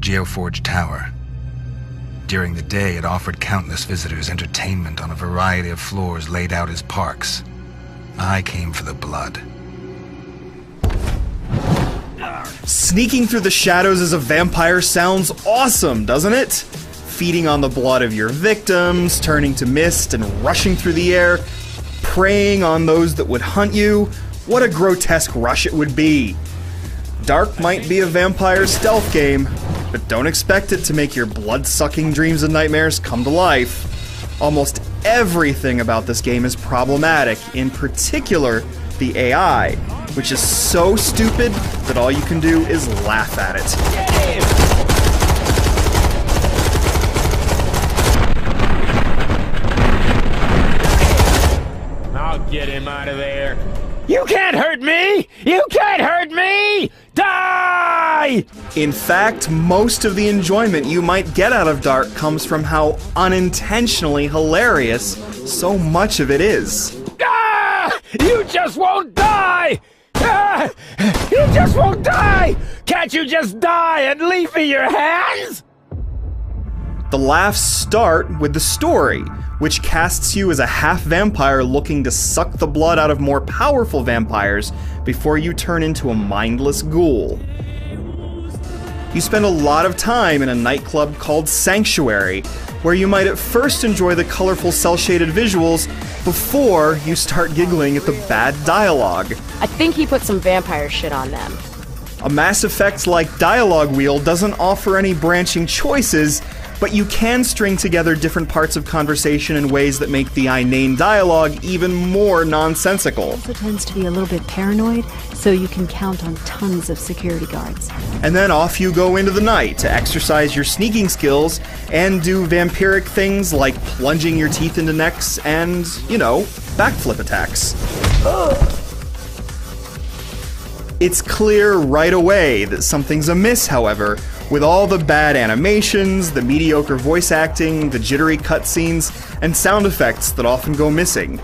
Geoforge Tower. During the day, it offered countless visitors entertainment on a variety of floors laid out as parks. I came for the blood. Sneaking through the shadows as a vampire sounds awesome, doesn't it? Feeding on the blood of your victims, turning to mist and rushing through the air, preying on those that would hunt you. What a grotesque rush it would be. Dark might be a vampire stealth game, but don't expect it to make your blood-sucking dreams and nightmares come to life. Almost everything about this game is problematic, in particular, the AI, which is so stupid that all you can do is laugh at it. Get him! I'll get him out of there. You can't hurt me! You can't hurt me! Die! In fact, most of the enjoyment you might get out of Dark comes from how unintentionally hilarious so much of it is. Ah! You just won't die! Ah! You just won't die! Can't you just die and leave me your hands? The laughs start with the story, which casts you as a half-vampire looking to suck the blood out of more powerful vampires before you turn into a mindless ghoul. You spend a lot of time in a nightclub called Sanctuary, where you might at first enjoy the colorful cel-shaded visuals before you start giggling at the bad dialogue. I think he put some vampire shit on them. A Mass Effect-like dialogue wheel doesn't offer any branching choices, but you can string together different parts of conversation in ways that make the inane dialogue even more nonsensical. Also tends to be a little bit paranoid, so you can count on tons of security guards. And then off you go into the night to exercise your sneaking skills and do vampiric things like plunging your teeth into necks and, you know, backflip attacks. It's clear right away that something's amiss, however, with all the bad animations, the mediocre voice acting, the jittery cutscenes, and sound effects that often go missing.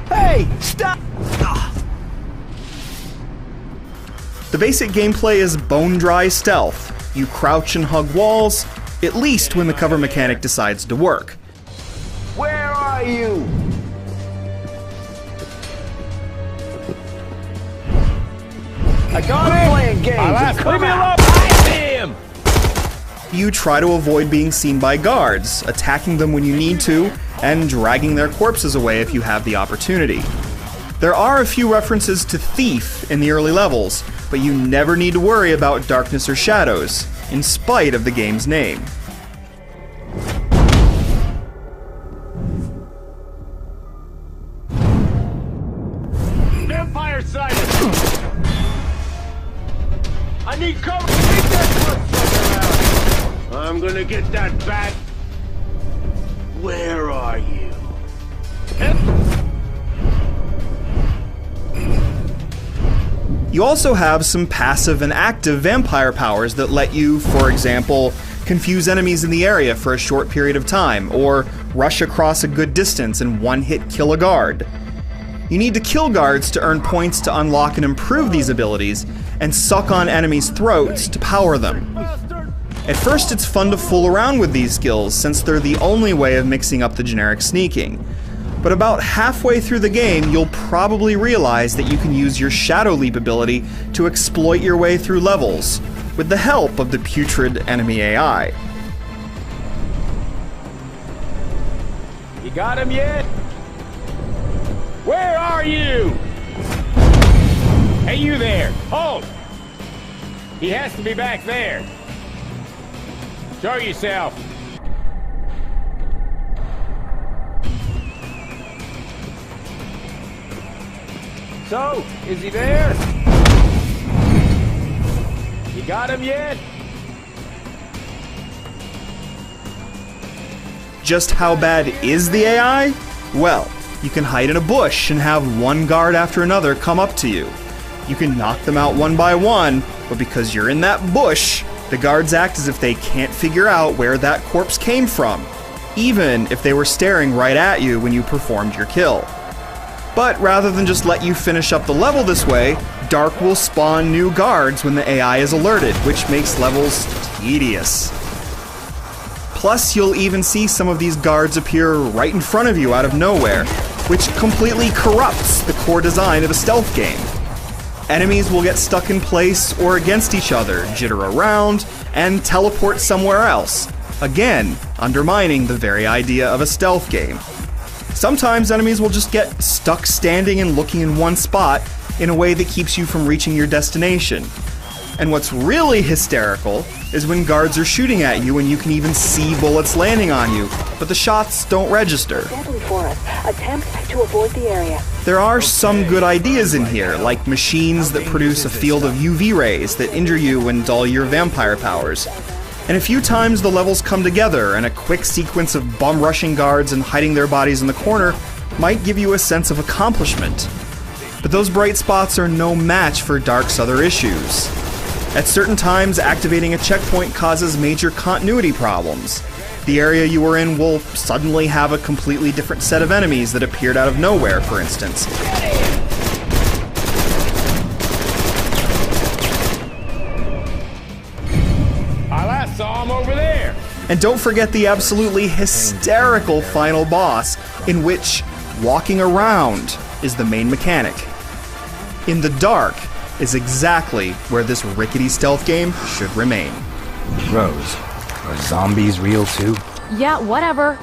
Hey, stop! The basic gameplay is bone-dry stealth. You crouch and hug walls, at least when the cover mechanic decides to work. Where are you? I got him! Playing games. Leave me alone! I see him! You try to avoid being seen by guards, attacking them when you need to, and dragging their corpses away if you have the opportunity. There are a few references to Thief in the early levels, but you never need to worry about darkness or shadows, in spite of the game's name. Vampire sighted! I need cover! Take that bloodsucker out! I'm gonna get that bat! Where are you? You also have some passive and active vampire powers that let you, for example, confuse enemies in the area for a short period of time, or rush across a good distance and one-hit kill a guard. You need to kill guards to earn points to unlock and improve these abilities, and suck on enemies' throats to power them. At first it's fun to fool around with these skills, since they're the only way of mixing up the generic sneaking. But about halfway through the game, you'll probably realize that you can use your Shadow Leap ability to exploit your way through levels, with the help of the putrid enemy AI. You got him yet? Where are you? Hey, you there! Hold! He has to be back there. Show yourself. So, is he there? You got him yet? Just how bad is the AI? Well, you can hide in a bush and have one guard after another come up to you. You can knock them out one by one, but because you're in that bush, the guards act as if they can't figure out where that corpse came from, even if they were staring right at you when you performed your kill. But rather than just let you finish up the level this way, Dark will spawn new guards when the AI is alerted, which makes levels tedious. Plus, you'll even see some of these guards appear right in front of you out of nowhere, which completely corrupts the core design of a stealth game. Enemies will get stuck in place or against each other, jitter around, and teleport somewhere else, again, undermining the very idea of a stealth game. Sometimes enemies will just get stuck standing and looking in one spot in a way that keeps you from reaching your destination. And what's really hysterical is when guards are shooting at you and you can even see bullets landing on you, but the shots don't register. Deadly for us. Attempt to avoid the area. There are some good ideas in here, like machines that produce a field of UV rays that injure you and dull your vampire powers. And a few times the levels come together, and a quick sequence of bum-rushing guards and hiding their bodies in the corner might give you a sense of accomplishment. But those bright spots are no match for Dark's other issues. At certain times, activating a checkpoint causes major continuity problems. The area you were in will suddenly have a completely different set of enemies that appeared out of nowhere, for instance. I saw him over there. And don't forget the absolutely hysterical final boss, in which walking around is the main mechanic. In the dark is exactly where this rickety stealth game should remain. Rose, are zombies real too? Yeah, whatever.